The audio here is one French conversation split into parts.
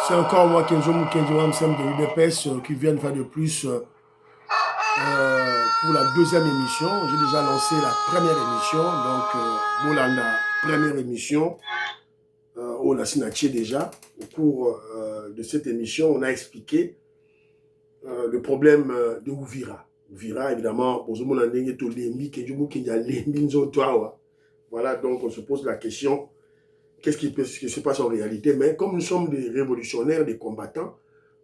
C'est encore moi, Kenzo Mukendi Wamsem de l'UDPS, qui vient de faire de plus pour la deuxième émission. J'ai déjà lancé la première émission, donc Bolanda, première émission, on a signé déjà. Au cours de cette émission, on a expliqué le problème de Ouvira. Ouvira, évidemment, voilà, donc on se pose la question, qu'est-ce qui se passe en réalité? Mais comme nous sommes des révolutionnaires, des combattants,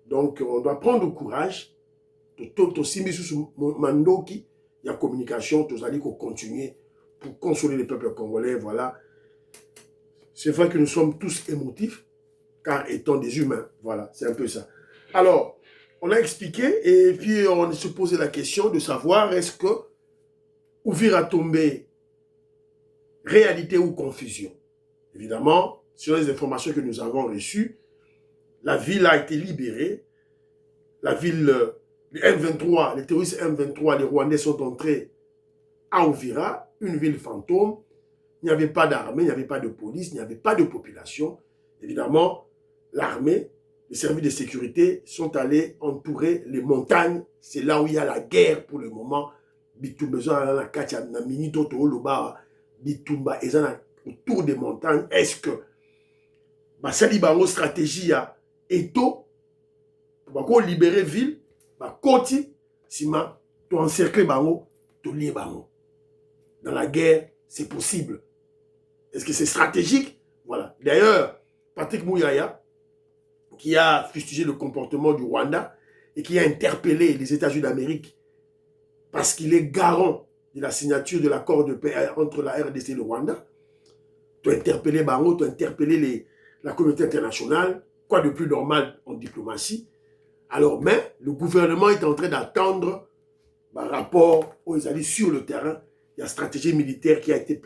donc on doit prendre courage. Mandoki, il y a communication, tous allez continuer pour consoler le peuple congolais. Voilà. C'est vrai que nous sommes tous émotifs, car étant des humains. Voilà, c'est un peu ça. Alors, on a expliqué et puis on se posait la question de savoir est-ce que Ouvira tombé réalité ou confusion. Évidemment, sur les informations que nous avons reçues, la ville a été libérée. La ville, les M23, les terroristes M23, les Rwandais sont entrés à Ouvira, une ville fantôme. Il n'y avait pas d'armée, il n'y avait pas de police, il n'y avait pas de population. Évidemment, l'armée, les services de sécurité sont allés entourer les montagnes. C'est là où il y a la guerre pour le moment. Bitumba, autour des montagnes. Est-ce que Basali Bango stratégie est tôt pour libérer la ville, Koti, Sima, tu encercler Bango, tu lier Bango. Dans la guerre, c'est possible. Est-ce que c'est stratégique? Voilà. D'ailleurs, Patrick Mouyaya, qui a fustigé le comportement du Rwanda et qui a interpellé les États-Unis d'Amérique parce qu'il est garant de la signature de l'accord de paix entre la RDC et le Rwanda. Tu as interpellé Bango, tu as interpellé la communauté internationale. Quoi de plus normal en diplomatie? Alors, mais le gouvernement est en train d'attendre un rapport où ils allaient sur le terrain. Il y a une stratégie militaire qui a été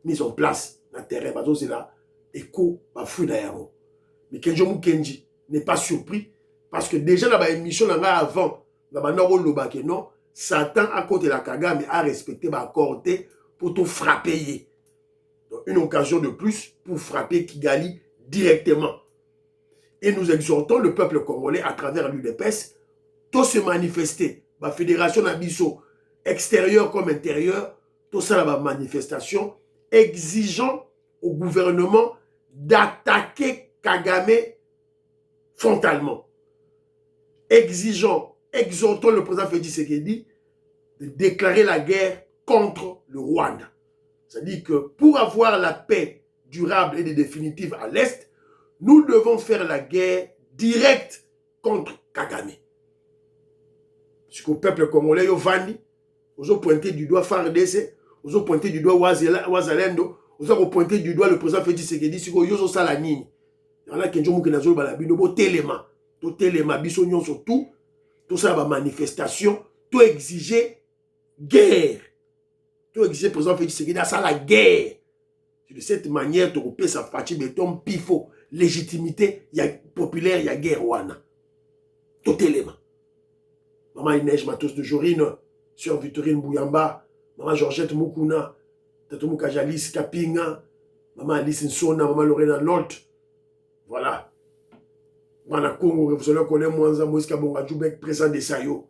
mise en place dans le terrain. C'est là, écho, mais Kenjo Mukendi n'est pas surpris parce que déjà dans l'émission avant, non, Satan à côté de la Kagame a respecté l'accord pour tout frapper. Donc, une occasion de plus pour frapper Kigali directement. Et nous exhortons le peuple congolais à travers l'UDPS tout se manifester. La fédération Nabiso, extérieure comme intérieure, tout ça la manifestation exigeant au gouvernement d'attaquer Kagame frontalement. Exhortons le président Félix Tshisekedi de déclarer la guerre contre le Rwanda. C'est-à-dire que pour avoir la paix durable et définitive à l'Est, nous devons faire la guerre directe contre Kagame. Parce qu'au peuple congolais, ils ont pointé du doigt FARDC, ils ont pointé du doigt Ouazalendo, ils ont pointé du doigt le président Félix Tshisekedi, ils ont salanini. Il y en a qui ont dit téléma, biso nyon surtout, tout ça va manifestation, tout exiger guerre. Tout exiger le président Félix Tshisekedi, ça la guerre. De cette manière, tu peux sa fatigue, béton, pifo, légitimité, il y a populaire, il y a guerre, wana. Tout élément. Maman Inès Matos de Jorine, Sœur Victorine Bouyamba, Maman Georgette Mukuna, Tatou Mukajalis Kapinga, Maman Alice Nsona, Maman Lorena Lolt. Voilà. Maman Congo, révolutionnaire connaît Mwanza, Moïse Kabonga Djoubek, président de Sayo.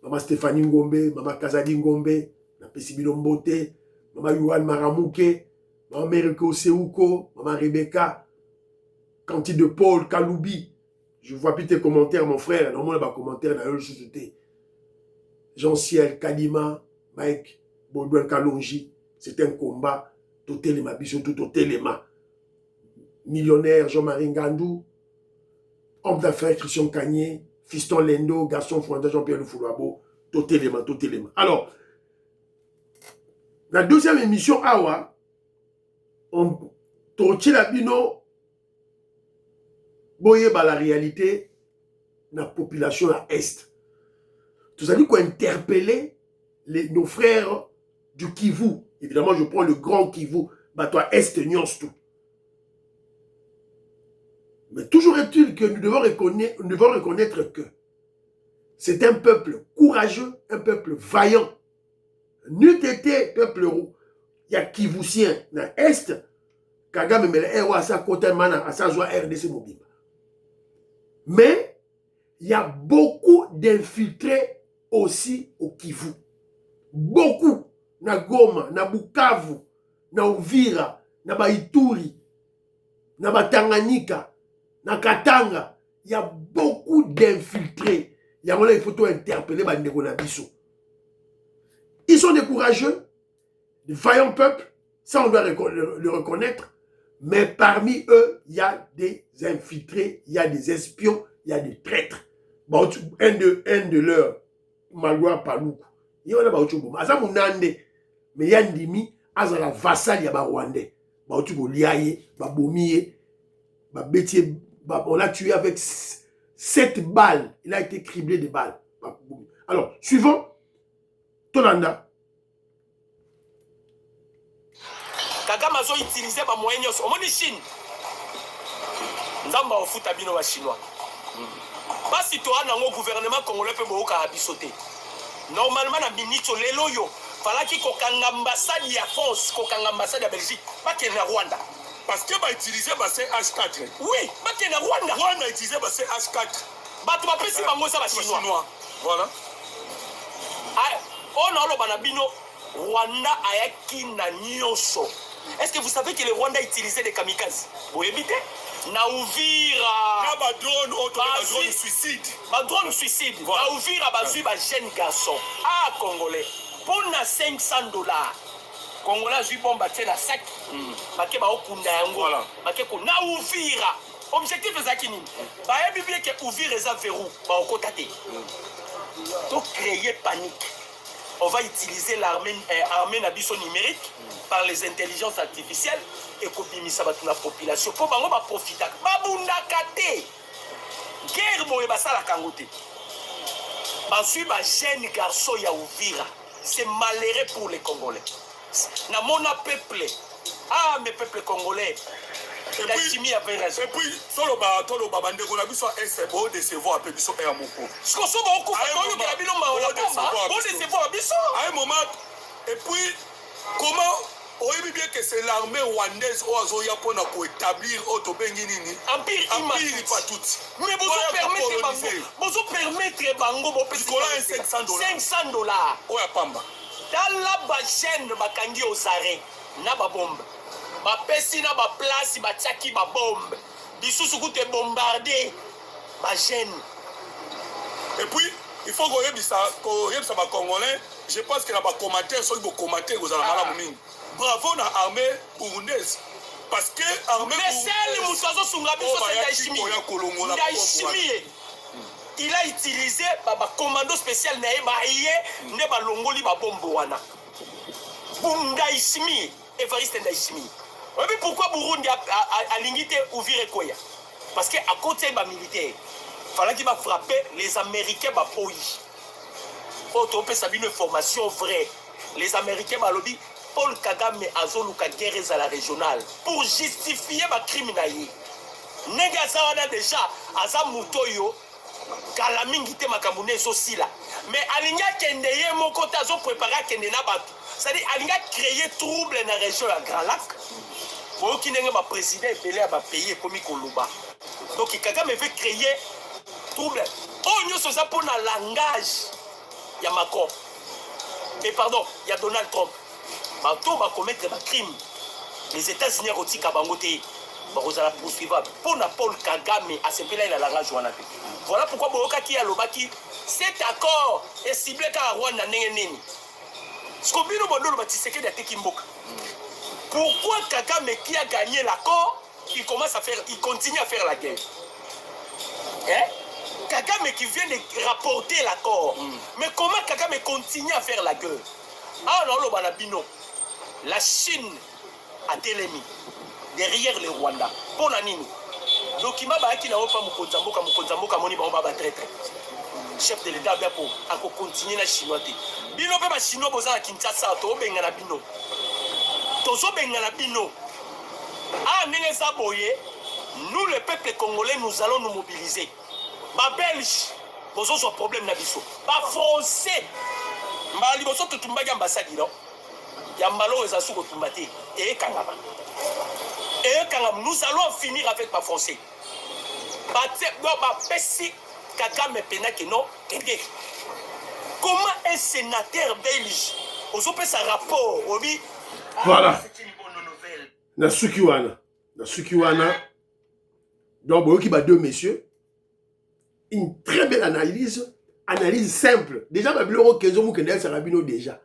Maman Stéphanie Ngombe, Maman Kazadi Ngombe, Napesibilo Mbote, Maman Yuan Maramouke, Maman Meriko Seuko, Maman Rebecca, Canti de Paul, Kaloubi. Je vois plus tes commentaires, mon frère. Normalement, il y a des commentaires dans la société. Jean-Ciel, Kalima, Mike, Baudouin Kalonji. C'est un combat. Totelema, Bissot, Totelema. Millionnaire, Jean-Marie Ngandou. Homme d'affaires, Christian Cagné. Fiston Lendo, garçon fondant Jean-Pierre Lufoulouabo. Totelema. Alors, la deuxième émission, Awa, on tourne la bino. Boye la réalité de la population à Est. Tout ça dit qu'on interpeller nos frères du Kivu. Évidemment, je prends le grand Kivu, toi Est, Nyons, tout. Mais toujours est-il que nous devons reconnaître que c'est un peuple courageux, un peuple vaillant. N'eût été peuple il y a Kivusien dans l'Est, Kagame Mele Ewa sa côté mana à sa joie RDC Mobimba. Mais il y a beaucoup d'infiltrés aussi au Kivu. Beaucoup. Na Goma, na Bukavu, na Uvira, na Baituri, na Batanganyika, na Katanga. Il y a beaucoup d'infiltrés. Il faut tout interpeller Bandeko Nabiso. Ils sont des courageux, des vaillants peuples, ça on doit le reconnaître. Mais parmi eux, il y a des infiltrés, il y a des espions, il y a des traîtres. Un de leurs, Malwa Paloukou, il y a un Asa Mounande, mais il y a Ndimi, Asa la vassal, il y a un Rwandais. Baoutou Liaye, Babomiye, Babetier, on l'a tué avec 7 balles. Il a été criblé de balles. Alors, suivant, Tolanda. Kagame a utilisé ma moyen au monde Chine. Nzamba au foot abino wa chinois. Basi to ana ngo gouvernement congolais pe boka abisoté. Normalement na minito lelo yo falaki ko kanga ambassade ya France, ko kanga ambassade ya Belgique, pas que na Rwanda. Parce que va utiliser bah c'est H4. Oui, pas que na Rwanda. Rwanda utiliser bah c'est H4. Bah tu vas pesi bango ça ba chinois. Voilà. Ah, on a lo banabino Rwanda ayaki na nyonso. Est-ce que vous savez que le Rwanda utilisait des kamikazes? Vous évitez? Na Uvira. Na ba drone suicide. Ba drone suicide. Na Uvira bazui ba jeune garçon. Ah congolais. Pour na $500. Congolais zui bomba tient na sac. Bake ba okunda yango. Voilà. Bake ko na Uvira. Objectif ezaki nini? Ba yebi bien que Uvira eza verrou. Ba okota te. To créer panique. On va utiliser l'armée nabiso numérique par les intelligences artificielles et kopimisa batu na population pour bango ba profita babunda kate guerre boye basala kangote basui ba jeune garçon ya Uvira. C'est malheureux pour les Congolais. Na mona peuple, ah mes peuples congolais. La chimie avait raison. Et puis solo ba bandeko na biso SBO de se voir pe biso e amoko. Ce qu'on soit beaucoup fait que la bino ma la bomba, bon de se voir biso. À un moment et puis comment on dit bien que c'est l'armée rwandaise au Japon pour établir auto bengini empire pas tout. Mais vous permettre bango bo pesi $500. Oya pamba. Dans la chaîne bakangi aux arrêts na ba bombe. Ba pesi na ba place ba tiaki ba bombe. Bisusu kute bombarder ba chaîne. Et puis il faut qu'on ça ba congolais. Je pense que là bas commentaire soit ils vont commenter aux arabes mingi. Bravo na armée burundaise parce que armée il a utilisé ba commando spécial na baye ne ba longoli ba bombo wana Ndaishimi Evariste Ndaishimi. Oui, pourquoi Burundi a limité Uvira Koya? Parce que à côté ba militaire fallait qu'il va frapper les Américains ba pays. Faut on peut savoir une information vraie. Les Américains ba lobby Paul Kagame azoluka guerre à la régionale pour justifier ma criminalité. Negazawana déjà aza mutoyo kala mingi te makamune aussi là. Mais alinga kendeye moko tazo préparer kende na batu. C'est-à-dire alinga créer trouble dans la région à Grand Lac. Pour qui n'est pas président belé à payer comme Koloba. Donc Kagame veut créer trouble. Oh nous sommes pour na langage. Il y a Macron. Et pardon, il y a Donald Trump. Bato va commettre des crimes. Les États-Unis ont dit qu'ils vont poursuivre. Pour Paul Kagame, à ce pays-là, il a la rage. Voilà pourquoi Boyoka qui a l'obaki. Cet accord est ciblé car Rwanda n'est pas. Ce qu'on dit, pourquoi Kagame qui a gagné l'accord, il continue à faire la guerre? Hein? Kagame qui vient de rapporter l'accord. Mais comment Kagame continue à faire la guerre? Ah non, le Banabino. La Chine a télémi derrière le Rwanda. Pour la Nini. Donc il m'a dit qu'il n'a pas Mukonzamboka moni ba traître. Chef de l'État bien pour continuer la chinois. Bino pe ba chinois boza Kinshasa to benga na bino. Tozo benga na bino. Ah nene sa boye, nous le peuple congolais nous allons nous mobiliser. Ba belge bozo so problème na biso. Ba français. Ba liboso to tumba ambassade non. Yambalo est à sous automatique et Kangama. Et Kangama, nous allons finir avec ma français. Kagame penaki non kende. Comment un sénateur belge fait sa rapport obi voilà. C'est une bonne nouvelle. Na Sukiwana. Donc boyoki ba deux messieurs. Une très belle analyse simple. Déjà ba biloko kezo mu kende sarabino déjà.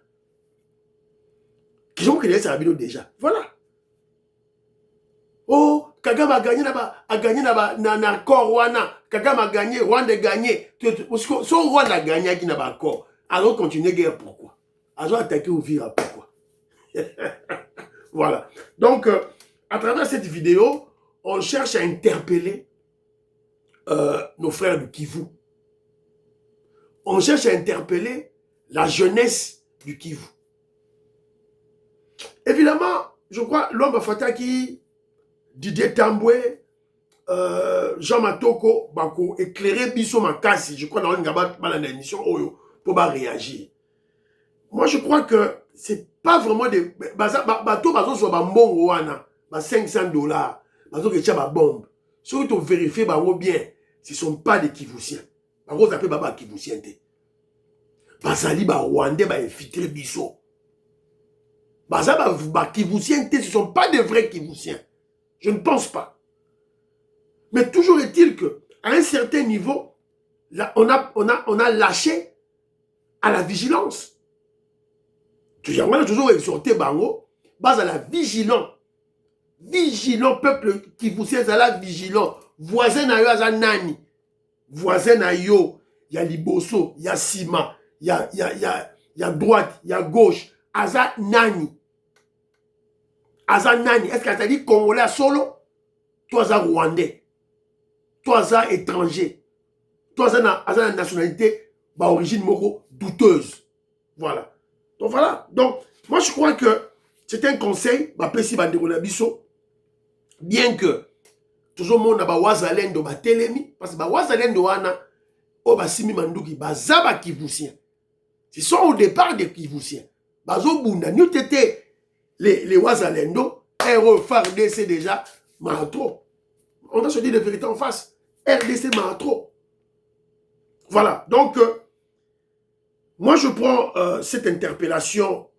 Kezo mu kende sarabino déjà. Voilà. Oh, Kagame a gagné na accord wana. Kagame a gagné, Rwanda a gagné. Son Rwanda a gagné qui n'a pas accord. Alors continuer guerre pourquoi? Alors attaquer ou vivre pourquoi? Voilà. Donc, à travers cette vidéo, on cherche à interpeller nos frères du Kivu. On cherche à interpeller la jeunesse du Kivu. Évidemment, je crois, l'homme Fataki, Didier Tamboué, Jean Matoko, Bako, éclairé Bisso Makasi, je crois dans une émission pour réagir. Moi, je crois que c'est pas vraiment des... Bateau, bateau, soit un bon wana, $500, bateau qui tient ma bombe. Si vous vérifiez bien, ce ne sont pas des Kivusiens. Vous appelez Baba Kivusiens. Basali, Rwandais, infiltré Bisso. Kivusiens, ce ne sont pas des vrais Kivusiens. Je ne pense pas. Mais toujours est-il que, à un certain niveau, là, on a lâché à la vigilance. On a toujours exhorté Bango, base à la vigilance. Vigilant, peuple qui vous sait à la vigilant. Voisin na yo aza nani. Voisin na yo, il y a Liboso, il y a Sima, il y a droite, il y a gauche. Aza nani. Aza nani. Est-ce que ça dit Congolais solo? Toi, aza Rwandais. Toi, aza étranger. Toi, aza nationalité, origine moko douteuse. Voilà. Donc voilà. Donc, moi je crois que c'est un conseil, bien que toujours monde ba wazalendo ba telemi, parce que ba wazalendo wana o ba simi manduki bazaba kivusien. Ce sont au départ des kivusiens. Bazo bunda nous tété les wazalendo RDC déjà Mahatro. On a se dit de vérité en face. RDC Mahatro. Voilà. Donc moi, je prends cette interpellation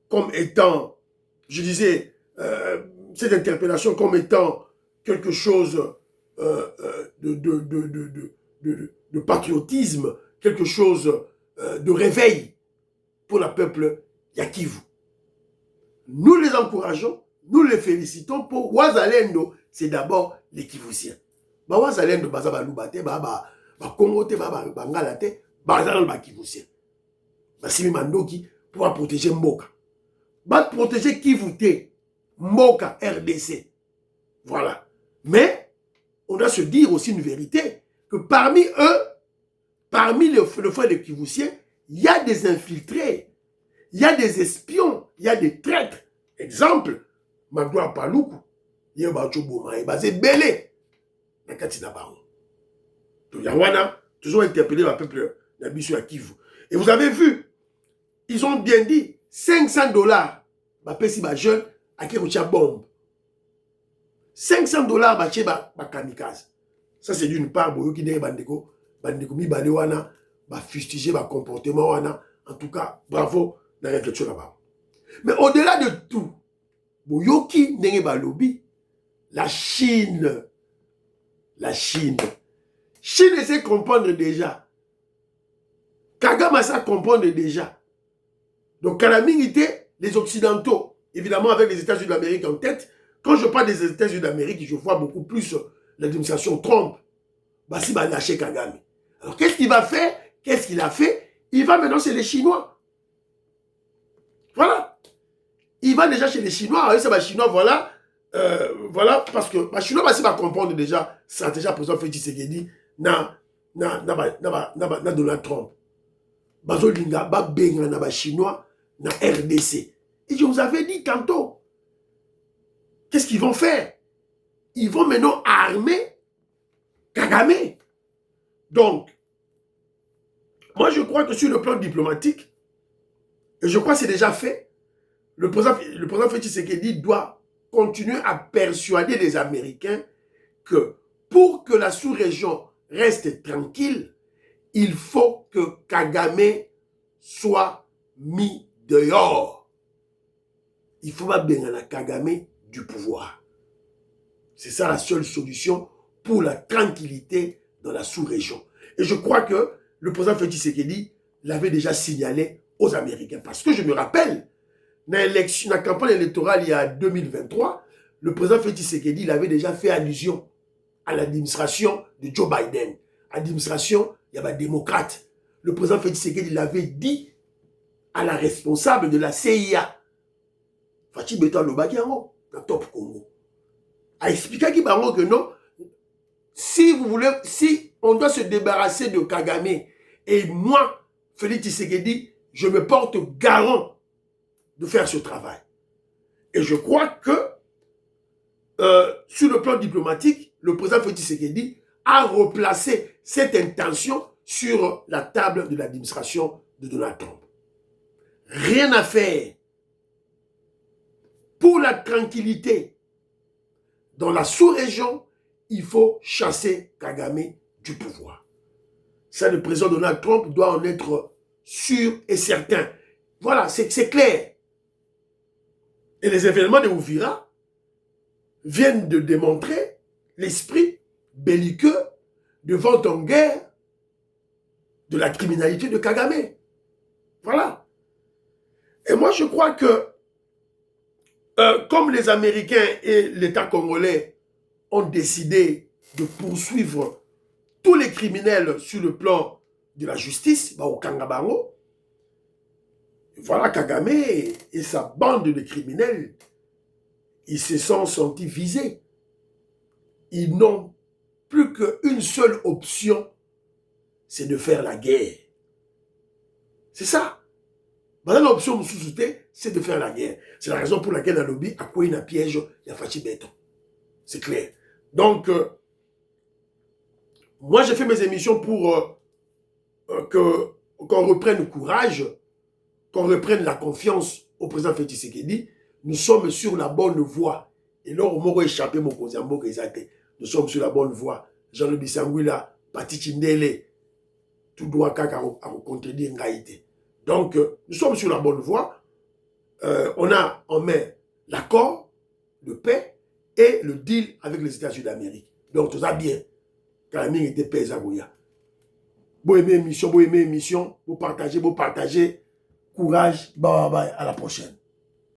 comme étant, je disais, cette interpellation comme étant quelque chose de patriotisme, quelque chose de réveil pour le peuple Yakivu. Nous les encourageons, nous les félicitons pour Wazalendo, c'est d'abord les Kivusiens. Wazalendo, Bazaba Lubate, Baba Kongote, Baba Bangalate, Bazalendo Kivusiens. Basimi Mandoki pour protéger Mboka. Va protéger Kivu Mboka RDC. Voilà. Mais on doit se dire aussi une vérité que parmi eux, parmi le frère de Kivusiens, il y a des infiltrés, il y a des espions, il y a des traîtres. Exemple, Magloire Paloukou, il y a basé Belé, dans Katina Baron. Donc, Yawana, toujours interpellé le peuple d'Abisso à Kivu. Et vous avez vu, ils ont bien dit $500, bah pesi ba jeune à qui on bombe. $500 bah chez ba kamikaze. Ça c'est d'une part boyo qui n'est bandeko mi balé wana ba fustiger ba comportement wana. En tout cas, bravo dans la réflexion là-bas. Mais au-delà de tout, boyo qui n'est ba lobby, la Chine essaie de comprendre déjà. Kagame essaie de comprendre déjà. Donc, calamité, les Occidentaux, évidemment avec les États-Unis d'Amérique en tête, quand je parle des États-Unis d'Amérique, je vois beaucoup plus l'administration Trump. Bassi va lâcher Kagame. Alors, qu'est-ce qu'il va faire? Qu'est-ce qu'il a fait? Il va maintenant chez les Chinois. Voilà. Il va déjà chez les Chinois. C'est les Chinois, voilà. Voilà, parce que les Chinois va comprendre déjà, stratégie président Félix Tshisekedi, na Donald Trump. Bazolinga, ba benga na ba Chinois, na RDC. Et je vous avais dit tantôt, qu'est-ce qu'ils vont faire? Ils vont maintenant armer Kagame. Donc, moi je crois que sur le plan diplomatique, et je crois que c'est déjà fait, le président Félix Tshisekedi doit continuer à persuader les Américains que pour que la sous-région reste tranquille, il faut que Kagame soit mis dehors. Il faut pas bien la Kagame du pouvoir. C'est ça la seule solution pour la tranquillité dans la sous-région. Et je crois que le président Félix Tshisekedi l'avait déjà signalé aux Américains. Parce que je me rappelle, dans la campagne électorale il y a 2023, le président Félix Tshisekedi avait déjà fait allusion à l'administration de Joe Biden. Administration, il y avait des démocrates. Le président Félix Tshisekedi l'avait dit à la responsable de la CIA, Fachi Beto Lobakiango, dans Top Congo, a expliqué que non, si vous voulez, si on doit se débarrasser de Kagame, et moi, Félix Tshisekedi, je me porte garant de faire ce travail. Et je crois que sur le plan diplomatique, le président Félix Tshisekedi a replacé cette intention sur la table de l'administration de Donald Trump. Rien à faire. Pour la tranquillité dans la sous-région, il faut chasser Kagame du pouvoir. Ça, le président Donald Trump doit en être sûr et certain. Voilà, c'est clair. Et les événements de Uvira viennent de démontrer l'esprit belliqueux de vente en guerre de la criminalité de Kagame. Voilà. Et moi, je crois que comme les Américains et l'État congolais ont décidé de poursuivre tous les criminels sur le plan de la justice, au Kangabango, voilà, Kagame et sa bande de criminels, ils se sont sentis visés. Ils n'ont plus qu'une seule option, c'est de faire la guerre. C'est ça. Maintenant, l'option, c'est de faire la guerre. C'est la raison pour laquelle dans le lobby, à quoi il y a un piège, il y a Fachi Beto. C'est clair. Donc, moi, j'ai fait mes émissions pour qu'on reprenne courage, qu'on reprenne la confiance au président Félix Tshisekedi. Nous sommes sur la bonne voie. Et là, on m'a échappé mon Kozambo Kezate. Nous sommes sur la bonne voie. Jean-Louis Bissangouila, Pati Chindele, tout doit à contredire Ngaïté. Donc, nous sommes sur la bonne voie. On a en main l'accord de paix et le deal avec les États-Unis d'Amérique. Donc, tout ça bien. Quand la mine était paix, Zagoya. Vous aimez l'émission, vous partagez. Courage, bye bye, à la prochaine.